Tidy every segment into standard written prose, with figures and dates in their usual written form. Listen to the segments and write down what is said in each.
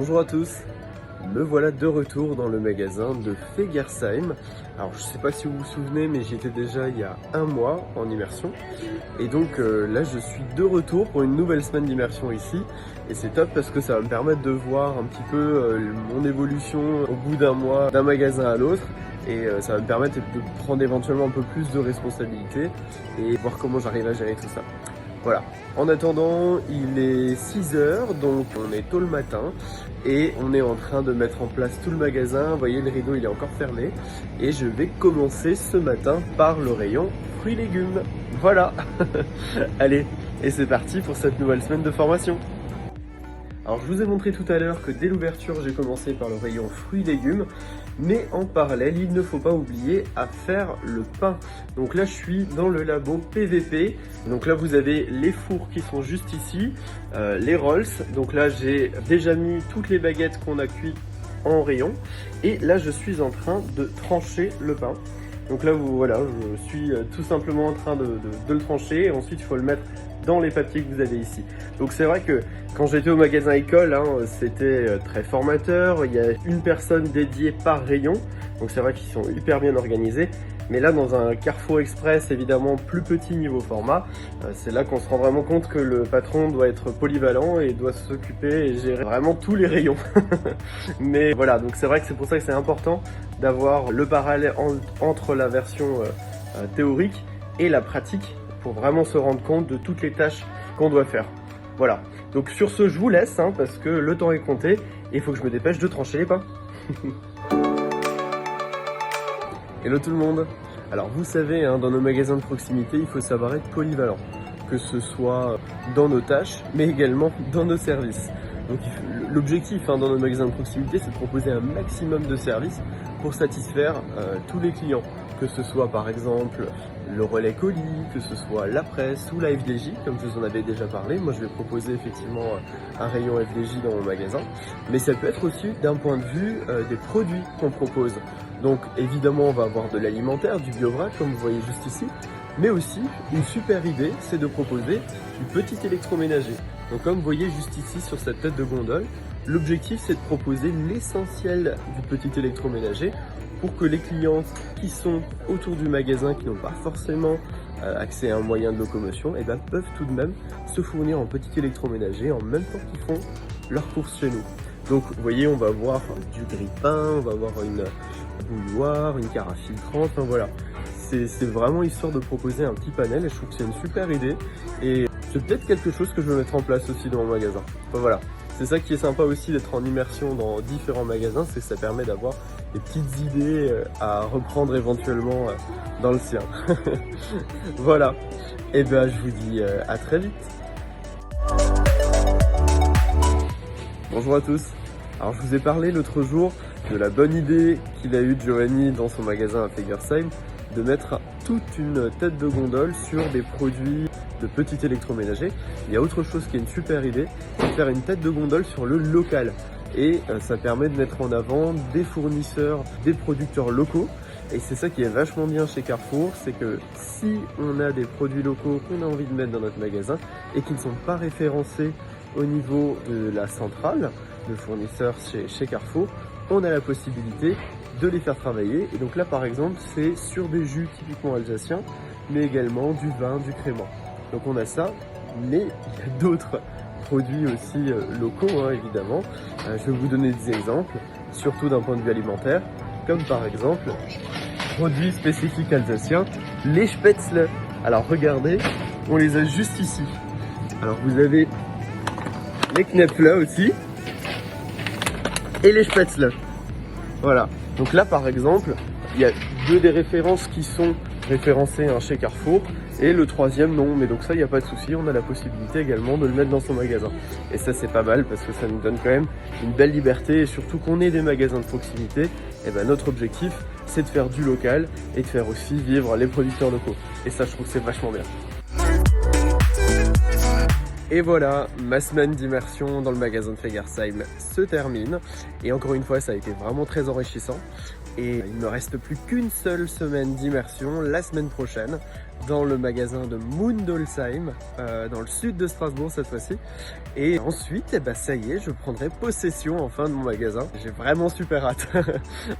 Bonjour à tous, me voilà de retour dans le magasin de Fegersheim. Alors je sais pas si vous vous souvenez, mais j'y étais déjà il y a un mois en immersion. Et donc là je suis de retour pour une nouvelle semaine d'immersion ici. Et c'est top parce que ça va me permettre de voir un petit peu mon évolution au bout d'un mois d'un magasin à l'autre. Et ça va me permettre de prendre éventuellement un peu plus de responsabilités et voir comment j'arrive à gérer tout ça. Voilà, en attendant, il est 6 h, donc on est tôt le matin et on est en train de mettre en place tout le magasin. Vous voyez, le rideau il est encore fermé et je vais commencer ce matin par le rayon fruits et légumes. Voilà, allez, et c'est parti pour cette nouvelle semaine de formation. Alors je vous ai montré tout à l'heure que dès l'ouverture j'ai commencé par le rayon fruits et légumes, mais en parallèle il ne faut pas oublier à faire le pain. Donc là je suis dans le labo PVP, donc là vous avez les fours qui sont juste ici, les rolls, donc là j'ai déjà mis toutes les baguettes qu'on a cuites en rayon, et là je suis en train de trancher le pain. Donc là voilà, je suis tout simplement en train de le trancher, et ensuite il faut le mettre dans les papiers que vous avez ici. Donc c'est vrai que quand j'étais au magasin école, c'était très formateur, il y a une personne dédiée par rayon, donc c'est vrai qu'ils sont hyper bien organisés. Mais là dans un Carrefour Express, évidemment plus petit niveau format, c'est là qu'on se rend vraiment compte que le patron doit être polyvalent et doit s'occuper et gérer vraiment tous les rayons. Mais voilà, donc c'est vrai que c'est pour ça que c'est important d'avoir le parallèle entre la version théorique et la pratique, pour vraiment se rendre compte de toutes les tâches qu'on doit faire. Voilà, donc sur ce je vous laisse parce que le temps est compté et il faut que je me dépêche de trancher les pains. Hello tout le monde. Alors vous savez, dans nos magasins de proximité il faut savoir être polyvalent, que ce soit dans nos tâches mais également dans nos services. Donc l'objectif dans nos magasins de proximité, c'est de proposer un maximum de services pour satisfaire tous les clients, que ce soit par exemple le relais colis, que ce soit la presse ou la FDJ, comme je vous en avais déjà parlé. Moi je vais proposer effectivement un rayon FDJ dans mon magasin, mais ça peut être aussi d'un point de vue des produits qu'on propose. Donc évidemment on va avoir de l'alimentaire, du bio-vrac comme vous voyez juste ici, mais aussi une super idée, c'est de proposer du petit électroménager. Donc comme vous voyez juste ici sur cette tête de gondole, l'objectif c'est de proposer l'essentiel du petit électroménager pour que les clients qui sont autour du magasin, qui n'ont pas forcément accès à un moyen de locomotion, peuvent tout de même se fournir en petit électroménager en même temps qu'ils font leurs courses chez nous. Donc vous voyez, on va avoir du grille-pain, on va avoir une bouilloire, une carafe filtrante, voilà. C'est vraiment histoire de proposer un petit panel et je trouve que c'est une super idée. Et c'est peut-être quelque chose que je vais mettre en place aussi dans mon magasin. Voilà. C'est ça qui est sympa aussi d'être en immersion dans différents magasins, c'est que ça permet d'avoir des petites idées à reprendre éventuellement dans le sien. Voilà. Et je vous dis à très vite. Bonjour à tous. Alors je vous ai parlé l'autre jour de la bonne idée qu'il a eue Giovanni dans son magasin à Fegersheim de mettre toute une tête de gondole sur des produits de petit électroménager. Il y a autre chose qui est une super idée, c'est de faire une tête de gondole sur le local. Et ça permet de mettre en avant des fournisseurs, des producteurs locaux. Et c'est ça qui est vachement bien chez Carrefour, c'est que si on a des produits locaux qu'on a envie de mettre dans notre magasin et qui ne sont pas référencés au niveau de la centrale de fournisseurs chez Carrefour, on a la possibilité de les faire travailler. Et donc là par exemple c'est sur des jus typiquement alsaciens, mais également du vin, du crément. Donc on a ça, mais il y a d'autres produits aussi locaux évidemment. Je vais vous donner des exemples, surtout d'un point de vue alimentaire, comme par exemple produits spécifiques alsaciens, les Spätzle. Alors regardez, on les a juste ici. Alors vous avez les Knäppler aussi et les Spätzle. Voilà. Donc là par exemple, il y a deux des références qui sont référencées chez Carrefour et le troisième non, mais donc ça il n'y a pas de souci, on a la possibilité également de le mettre dans son magasin. Et ça c'est pas mal parce que ça nous donne quand même une belle liberté et surtout qu'on est des magasins de proximité, notre objectif c'est de faire du local et de faire aussi vivre les producteurs locaux. Et ça je trouve que c'est vachement bien. Et voilà, ma semaine d'immersion dans le magasin de Fegersheim se termine. Et encore une fois, ça a été vraiment très enrichissant. Et il ne me reste plus qu'une seule semaine d'immersion la semaine prochaine. dans le magasin de Mundolsheim, dans le sud de Strasbourg cette fois-ci. Et ensuite, eh ben, ça y est, je prendrai possession enfin de mon magasin. J'ai vraiment super hâte.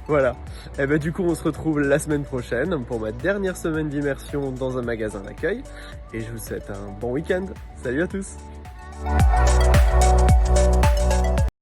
Voilà. Et ben, du coup, on se retrouve la semaine prochaine pour ma dernière semaine d'immersion dans un magasin d'accueil. Et je vous souhaite un bon week-end. Salut à tous!